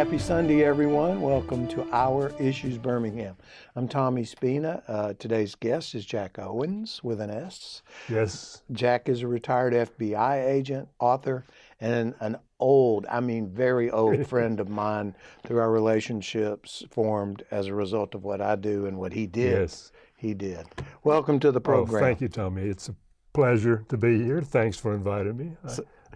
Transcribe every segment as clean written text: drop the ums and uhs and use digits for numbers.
Happy Sunday, everyone. Welcome to Our Issues Birmingham. I'm Tommy Spina. Today's guest is Jack Owens with an S. Yes. Jack is a retired FBI agent, author, and an old, very old friend of mine through our relationships formed as a result of what I do and what he did. Yes. He did. Welcome to the program. Oh, thank you, Tommy. It's a pleasure to be here. Thanks for inviting me.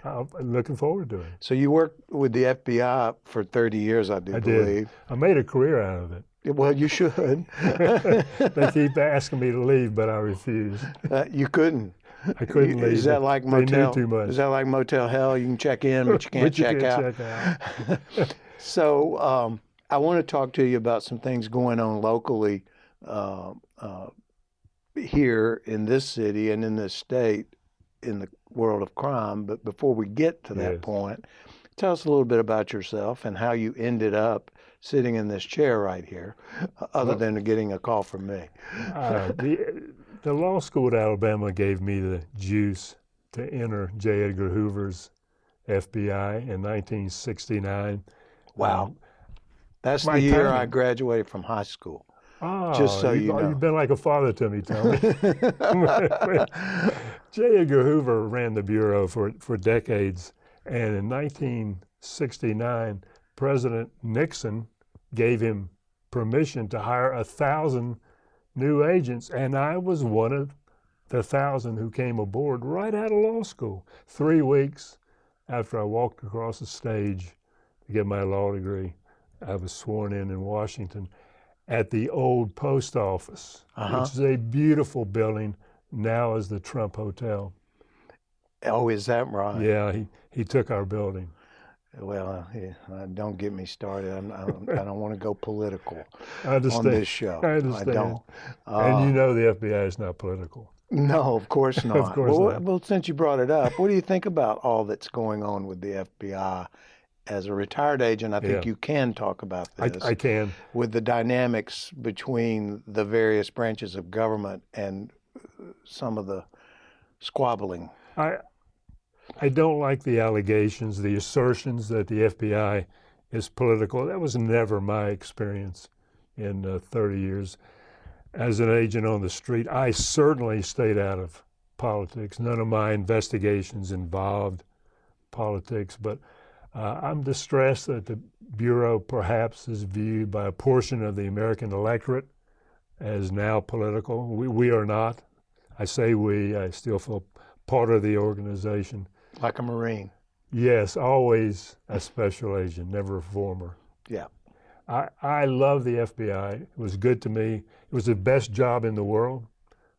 I'm looking forward to it. So you worked with the FBI for 30 years, I believe. Did. I made a career out of it. Well, you should. They keep asking me to leave, but I refuse. You couldn't. I couldn't leave. Is that like motel? They knew too much. Is that like Motel Hell? You can check in, but you can't check out. So I want to talk to you about some things going on locally here in this city and in this state in the world of crime. But before we get to that point, tell us a little bit about yourself and how you ended up sitting in this chair right here, other than getting a call from me. The law school at Alabama gave me the juice to enter J. Edgar Hoover's FBI in 1969. Wow. That's the year I graduated from high school. Oh, just so you know. You've been like a father to me, Tommy. J. Edgar Hoover ran the Bureau for decades, and in 1969, President Nixon gave him permission to hire 1,000 new agents, and I was one of the 1,000 who came aboard right out of law school. 3 weeks after I walked across the stage to get my law degree, I was sworn in Washington at the old post office, which is a beautiful building, now is the Trump Hotel. Oh, is that right? Yeah, he took our building. Well, don't get me started. I don't want to go political on this show. I understand. I don't. And you know the FBI is not political. No, of course not. Of course not. Well, since you brought it up, what do you think about all that's going on with the FBI? As a retired agent, I think you can talk about this. I can. With the dynamics between the various branches of government and some of the squabbling. I don't like the allegations, the assertions that the FBI is political. That was never my experience in 30 years. As an agent on the street, I certainly stayed out of politics. None of my investigations involved politics, but I'm distressed that the Bureau perhaps is viewed by a portion of the American electorate as now political. We are not. I say we, I still feel part of the organization. Like a Marine. Yes, always a special agent, never a former. Yeah. I love the FBI. It was good to me. It was the best job in the world.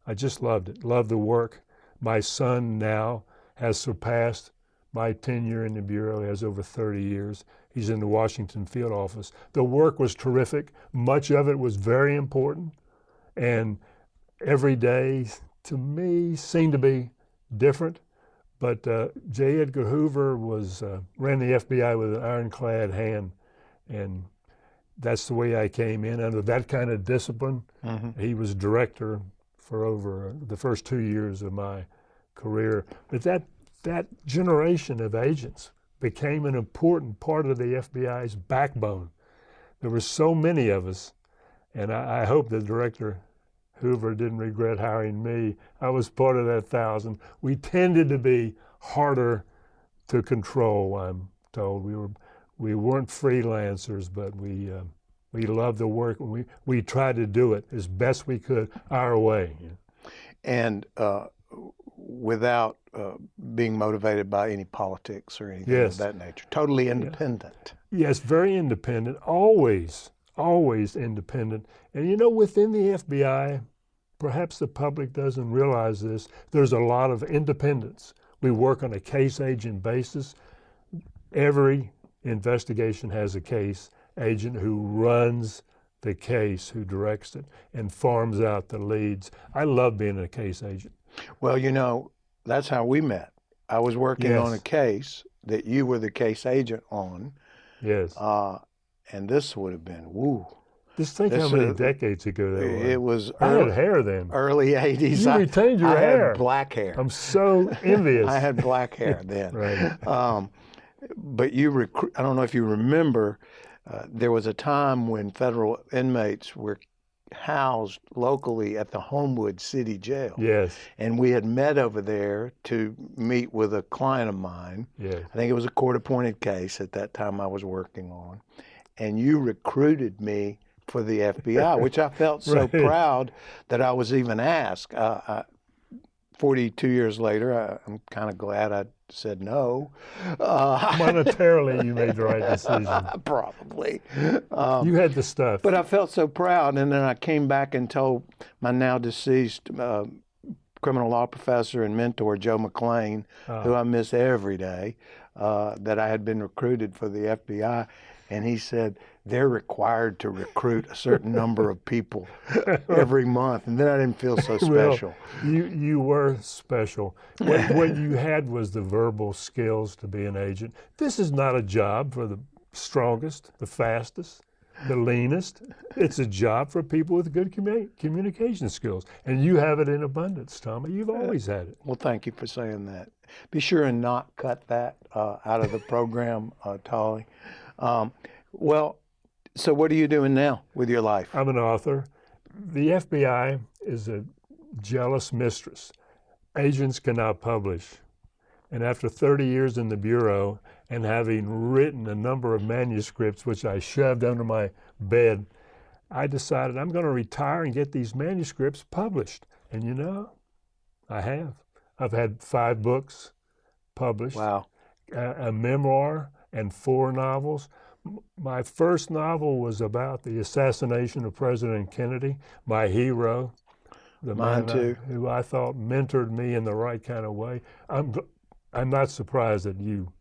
I just loved it, loved the work. My son now has surpassed my tenure in the Bureau. He has over 30 years. He's in the Washington field office. The work was terrific. Much of it was very important. And every day, to me, seemed to be different. But J. Edgar Hoover ran the FBI with an ironclad hand. And that's the way I came in, under that kind of discipline. Mm-hmm. He was director for over the first 2 years of my career. But that generation of agents became an important part of the FBI's backbone. There were so many of us, and I hope that Director Hoover didn't regret hiring me. I was part of that 1,000. We tended to be harder to control, I'm told. We weren't freelancers, but we loved the work, and we tried to do it as best we could our way. And without being motivated by any politics or anything of that nature. Totally independent. Yes, very independent, always independent. And within the FBI, perhaps the public doesn't realize this, there's a lot of independence. We work on a case agent basis. Every investigation has a case agent who runs the case, who directs it, and farms out the leads. I love being a case agent. Well, that's how we met. I was working on a case that you were the case agent on. Yes. And this would have been, Just think how many decades ago that was. It was I had hair then. Early 80s. You retained your hair. I had black hair. I'm so envious. I had black hair then. Right. But I don't know if you remember, there was a time when federal inmates were housed locally at the Homewood City Jail. Yes. And we had met over there to meet with a client of mine. Yes. I think it was a court-appointed case at that time I was working on. And you recruited me for the FBI, which I felt so Right. proud that I was even asked. 42 years later, I'm kind of glad I said no. Monetarily, you made the right decision. Probably. You had the stuff. But I felt so proud, and then I came back and told my now deceased criminal law professor and mentor, Joe McLean, who I miss every day, that I had been recruited for the FBI. And he said, they're required to recruit a certain number of people every month. And then I didn't feel so special. Well, you were special. What you had was the verbal skills to be an agent. This is not a job for the strongest, the fastest, the leanest. It's a job for people with good communication skills. And you have it in abundance, Tommy. You've always had it. Well, thank you for saying that. Be sure and not cut that out of the program, Tolly. Well, so what are you doing now with your life? I'm an author. The FBI is a jealous mistress. Agents cannot publish. And after 30 years in the Bureau and having written a number of manuscripts, which I shoved under my bed, I decided I'm going to retire and get these manuscripts published. And you know, I have. I've had 5 books published. Wow. A memoir and 4 novels. My first novel was about the assassination of President Kennedy, my hero, the Mine man too. who I thought mentored me in the right kind of way. I'm not surprised that you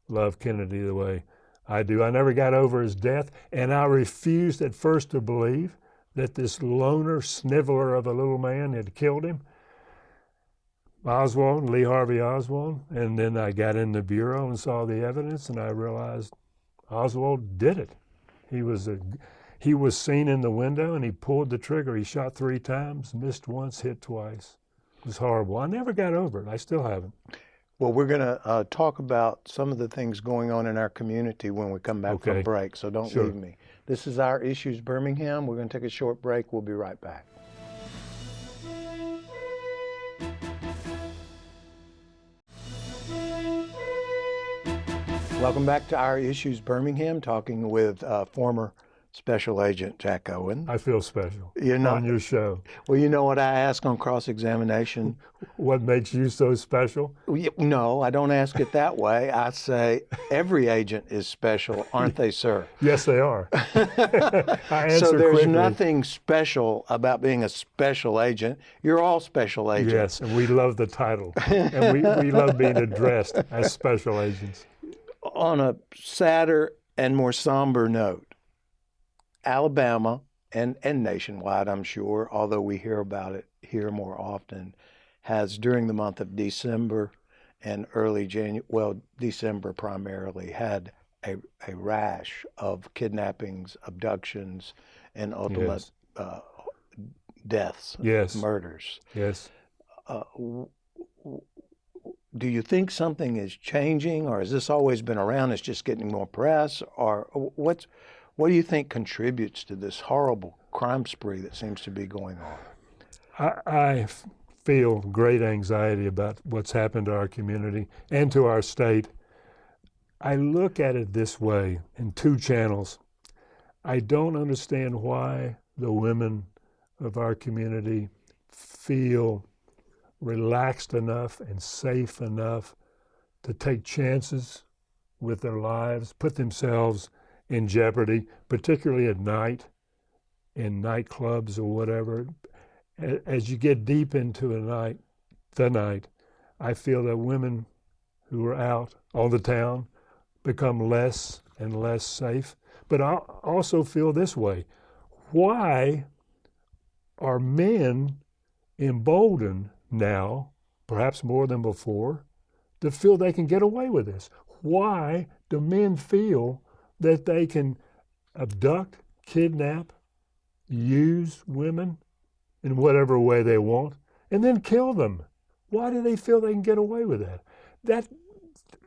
love Kennedy the way I do. I never got over his death, and I refused at first to believe that this loner, sniveler of a little man had killed him. Oswald, Lee Harvey Oswald, and then I got in the Bureau and saw the evidence, and I realized Oswald did it. He was seen in the window, and he pulled the trigger. He shot 3 times, missed once, hit twice. It was horrible. I never got over it. I still haven't. Well, we're going to talk about some of the things going on in our community when we come back from break, so don't leave me. This is Our Issues Birmingham. We're going to take a short break. We'll be right back. Welcome back to Our Issues Birmingham, talking with former Special Agent Jack Oden. I feel special You're on your show. Well, you know what I ask on cross-examination? What makes you so special? No, I don't ask it that way. I say every agent is special, aren't they, sir? Yes, they are. I answer so there's quickly. Nothing special about being a special agent. You're all special agents. Yes, and we love the title. And we love being addressed as special agents. On a sadder and more somber note, Alabama and nationwide, I'm sure, although we hear about it here more often, has during the month of December and early January, well, December primarily, had a rash of kidnappings, abductions, and ultimate deaths, murders. Yes. Do you think something is changing, or has this always been around? It's just getting more press, or what do you think contributes to this horrible crime spree that seems to be going on? I feel great anxiety about what's happened to our community and to our state. I look at it this way in 2 channels. I don't understand why the women of our community feel relaxed enough and safe enough to take chances with their lives, put themselves in jeopardy, particularly at night, in nightclubs or whatever. As you get deep into the night, I feel that women who are out on the town become less and less safe. But I also feel this way. Why are men emboldened now, perhaps more than before, to feel they can get away with this? Why do men feel that they can abduct, kidnap, use women in whatever way they want, and then kill them? Why do they feel they can get away with that?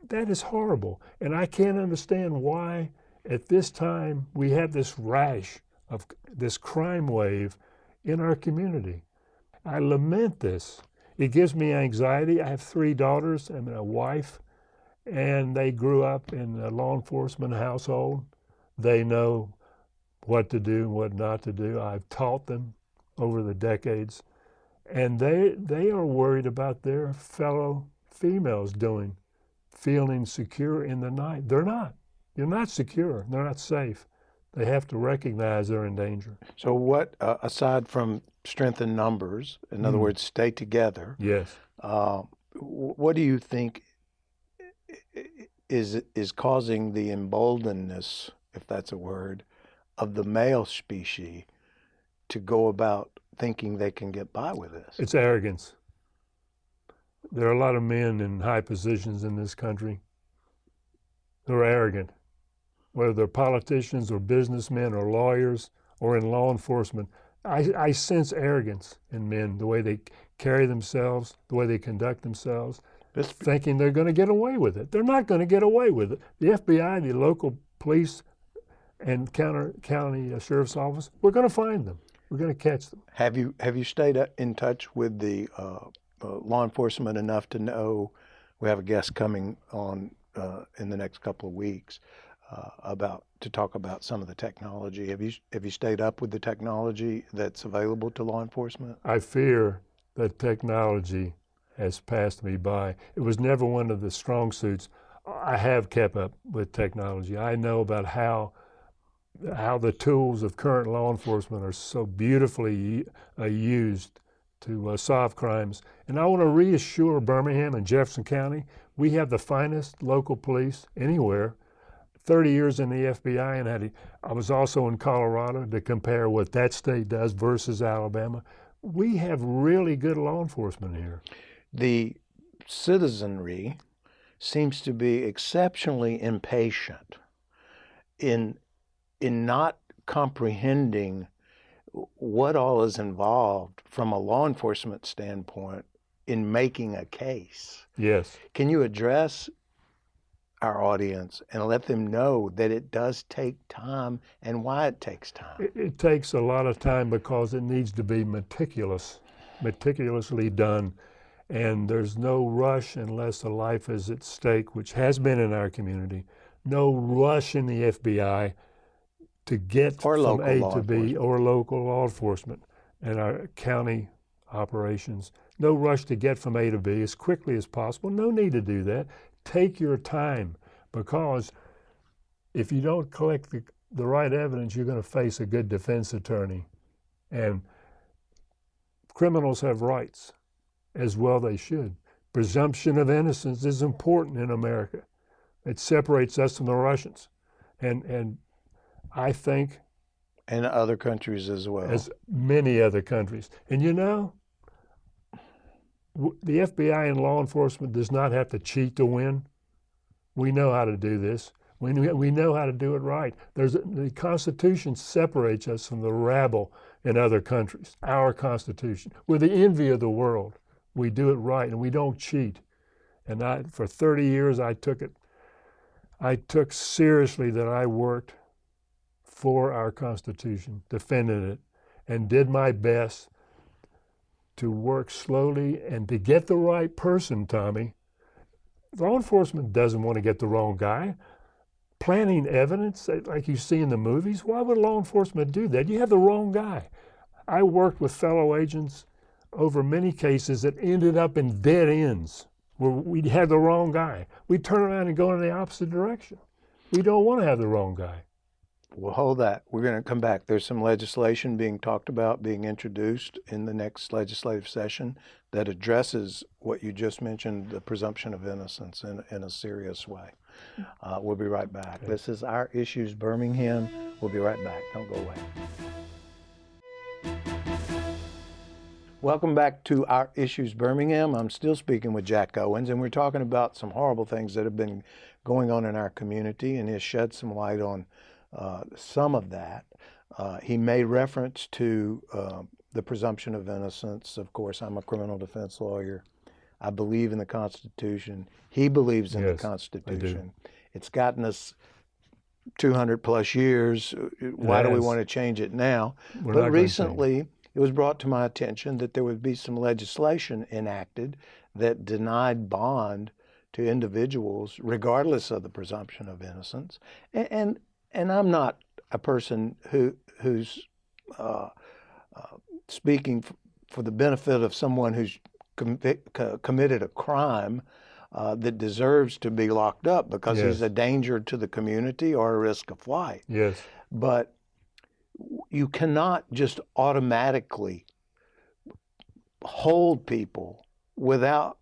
That is horrible, and I can't understand why at this time, we have this rash of this crime wave in our community. I lament this. It gives me anxiety. I have 3 daughters and a wife, and they grew up in a law enforcement household. They know what to do and what not to do. I've taught them over the decades, and they are worried about their fellow females feeling secure in the night. They're not. You're not secure. They're not safe. They have to recognize they're in danger. So what, aside from strength in numbers, in other words, stay together, yes, what do you think is causing the emboldenedness, if that's a word, of the male species to go about thinking they can get by with this? It's arrogance. There are a lot of men in high positions in this country who are arrogant, whether they're politicians or businessmen or lawyers or in law enforcement. I sense arrogance in men, the way they carry themselves, the way they conduct themselves, thinking they're going to get away with it. They're not going to get away with it. The FBI, the local police, and county sheriff's office, we're going to find them. We're going to catch them. Have you stayed in touch with the law enforcement enough to know? We have a guest coming on in the next couple of weeks to talk about some of the technology. Have you stayed up with the technology that's available to law enforcement? I fear that technology has passed me by. It was never one of the strong suits. I have kept up with technology. I know about how the tools of current law enforcement are so beautifully used to solve crimes. And I want to reassure Birmingham and Jefferson County, we have the finest local police anywhere. 30 years in the FBI, and I was also in Colorado to compare what that state does versus Alabama. We have really good law enforcement here. The citizenry seems to be exceptionally impatient in not comprehending what all is involved from a law enforcement standpoint in making a case. Yes. Can you address our audience and let them know that it does take time and why it takes time? It takes a lot of time because it needs to be meticulously done, and there's no rush unless a life is at stake, which has been in our community. No rush in the FBI to get from A to B, or local law enforcement and our county operations. No rush to get from A to B as quickly as possible. No need to do that. Take your time, because if you don't collect the right evidence, you're going to face a good defense attorney. And criminals have rights, as well they should. Presumption of innocence is important in America. It separates us from the Russians. And I think... And other countries as well. As many other countries. And you know, the FBI and law enforcement does not have to cheat to win. We know how to do this. We know how to do it right. The Constitution separates us from the rabble in other countries. Our Constitution. We're the envy of the world. We do it right, and we don't cheat. And for 30 years, I took seriously that I worked for our Constitution, defended it, and did my best to work slowly and to get the right person, Tommy. Law enforcement doesn't want to get the wrong guy. Planting evidence, like you see in the movies, why would law enforcement do that? You have the wrong guy. I worked with fellow agents over many cases that ended up in dead ends where we had the wrong guy. We turn around and go in the opposite direction. We don't want to have the wrong guy. Well, hold that. We're going to come back. There's some legislation being talked about, being introduced in the next legislative session that addresses what you just mentioned, the presumption of innocence in a serious way. We'll be right back. Okay. This is Our Issues Birmingham. We'll be right back. Don't go away. Welcome back to Our Issues Birmingham. I'm still speaking with Jack Owens, and we're talking about some horrible things that have been going on in our community, and he has shed some light on some of that. He made reference to the presumption of innocence. Of course, I'm a criminal defense lawyer. I believe in the Constitution. He believes in the Constitution. It's gotten us 200 plus years. Why do we want to change it now? We're But not going to change it. recently, it was brought to my attention that there would be some legislation enacted that denied bond to individuals, regardless of the presumption of innocence. And I'm not a person who's speaking for the benefit of someone who's committed a crime that deserves to be locked up because he's a danger to the community or a risk of flight. Yes. But you cannot just automatically hold people without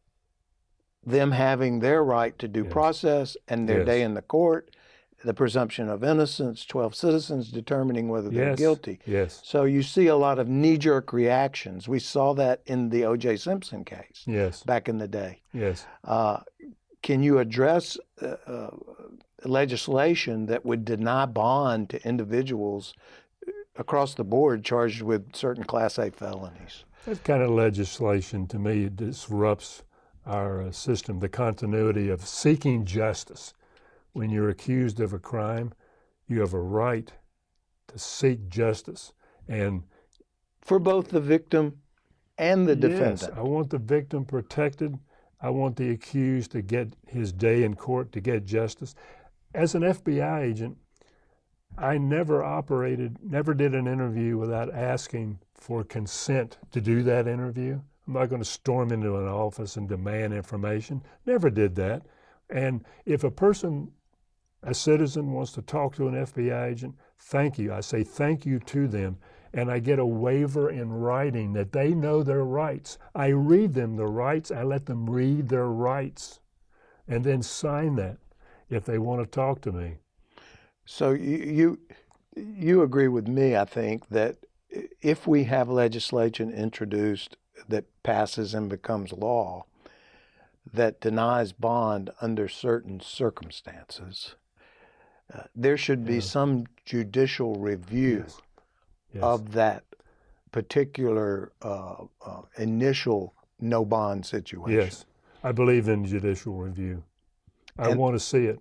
them having their right to due process and their day in the court, the presumption of innocence, 12 citizens determining whether they're guilty. Yes. So you see a lot of knee-jerk reactions. We saw that in the O.J. Simpson case back in the day. Yes. Can you address legislation that would deny bond to individuals across the board charged with certain Class A felonies? That kind of legislation, to me, disrupts our system, the continuity of seeking justice. When you're accused of a crime, you have a right to seek justice. And for both the victim and the defendant. Yes, I want the victim protected. I want the accused to get his day in court, to get justice. As an FBI agent, I never did an interview without asking for consent to do that interview. I'm not going to storm into an office and demand information. Never did that. And if a citizen wants to talk to an FBI agent, thank you. I say thank you to them. And I get a waiver in writing that they know their rights. I read them the rights. I let them read their rights and then sign that if they want to talk to me. So you agree with me, I think, that if we have legislation introduced that passes and becomes law that denies bond under certain circumstances, there should be some judicial review of that particular initial no bond situation. Yes, I believe in judicial review. I want to see it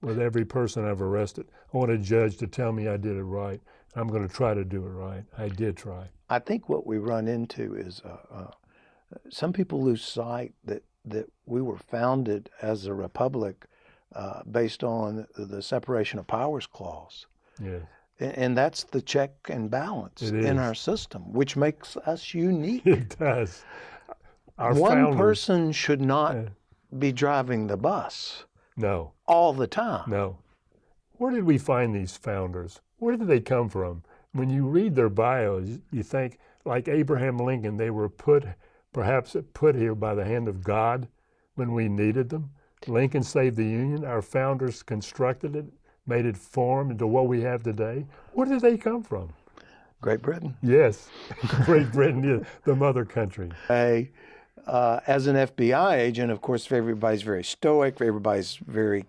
with every person I've arrested. I want a judge to tell me I did it right. I'm going to try to do it right. I did try. I think what we run into is some people lose sight that we were founded as a republic based on the separation of powers clause. Yes. And that's the check and balance in our system, which makes us unique. It does. One person should not be driving the bus. No. All the time. No. Where did we find these founders? Where did they come from? When you read their bios, you think, like Abraham Lincoln, they were perhaps put here by the hand of God when we needed them. Lincoln saved the Union. Our founders constructed it, made it form into what we have today. Where did they come from? Great Britain. Yes, Great Britain, the mother country. As an FBI agent, of course, everybody's very stoic, everybody's very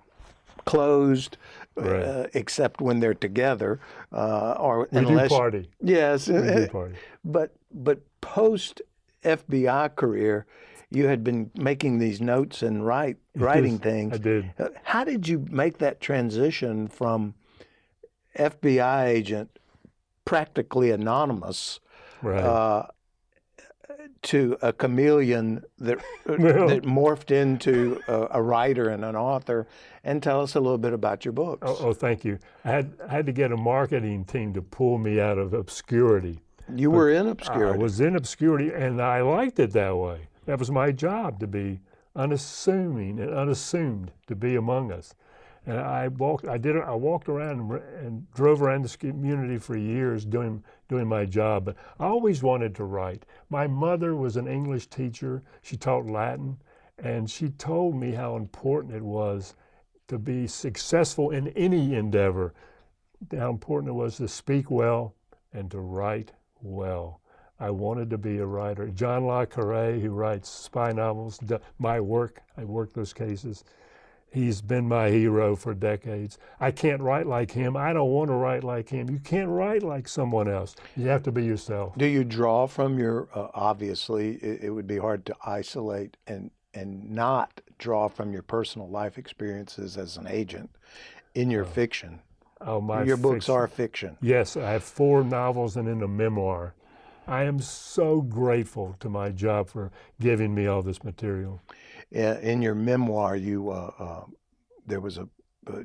closed, except when they're together. We do party. Yes. We do party. But post FBI career, you had been making these notes and writing things. I did. How did you make that transition from FBI agent, practically anonymous, to a chameleon that morphed into a writer and an author? And tell us a little bit about your books. Oh, thank you. I had to get a marketing team to pull me out of obscurity. You were in obscurity. I was in obscurity, and I liked it that way. That was my job, to be unassuming and unassumed, to be among us. And I walked around and drove around this community for years doing my job. But I always wanted to write. My mother was an English teacher. She taught Latin, and she told me how important it was to be successful in any endeavor, how important it was to speak well and to write well. I wanted to be a writer. John Le Carre, who writes spy novels, I worked those cases. He's been my hero for decades. I can't write like him. I don't want to write like him. You can't write like someone else. You have to be yourself. Do you draw from your, obviously, it would be hard to isolate and not draw from your personal life experiences as an agent in your fiction? Oh, my Your books fiction. are fiction. Yes, I have 4 novels and then a memoir. I am so grateful to my job for giving me all this material. In your memoir, there was a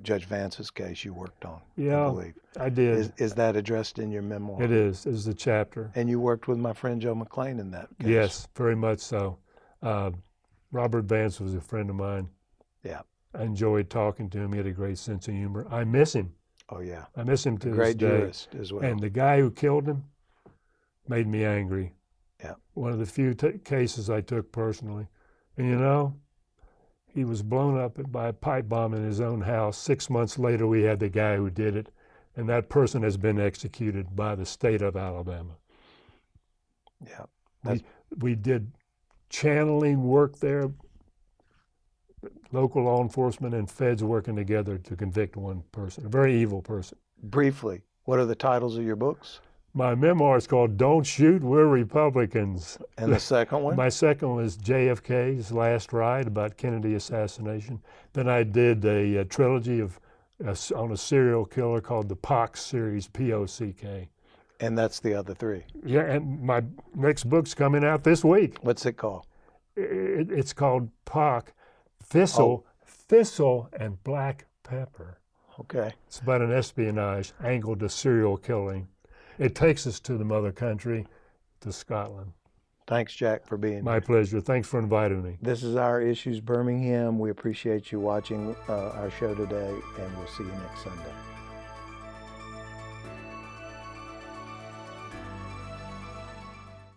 Judge Vance's case you worked on, I Yeah, believe. I did. Is that addressed in your memoir? It is. It's a chapter. And you worked with my friend Joe McLean in that case. Yes, very much so. Robert Vance was a friend of mine. Yeah. I enjoyed talking to him. He had a great sense of humor. I miss him. Oh, yeah. I miss him to this Great day. jurist as well. And the guy who killed him made me angry. Yeah. One of the few cases I took personally. And you know, he was blown up by a pipe bomb in his own house. 6 months later, we had the guy who did it. And that person has been executed by the state of Alabama. Yeah. We did channeling work there, local law enforcement and feds working together to convict one person, a very evil person. Briefly, what are the titles of your books? My memoir is called Don't Shoot, We're Republicans. And the second one? My second one is JFK's Last Ride, about Kennedy assassination. Then I did a trilogy on a serial killer called the Pock series, P-O-C-K. And that's the other 3. Yeah, and my next book's coming out this week. What's it called? It's called Pock, Thistle and Black Pepper. Okay. It's about an espionage angle to serial killing. It takes us to the mother country, to Scotland. Thanks, Jack, for being here. My pleasure. Thanks for inviting me. This is Our Issues Birmingham. We appreciate you watching our show today, and we'll see you next Sunday.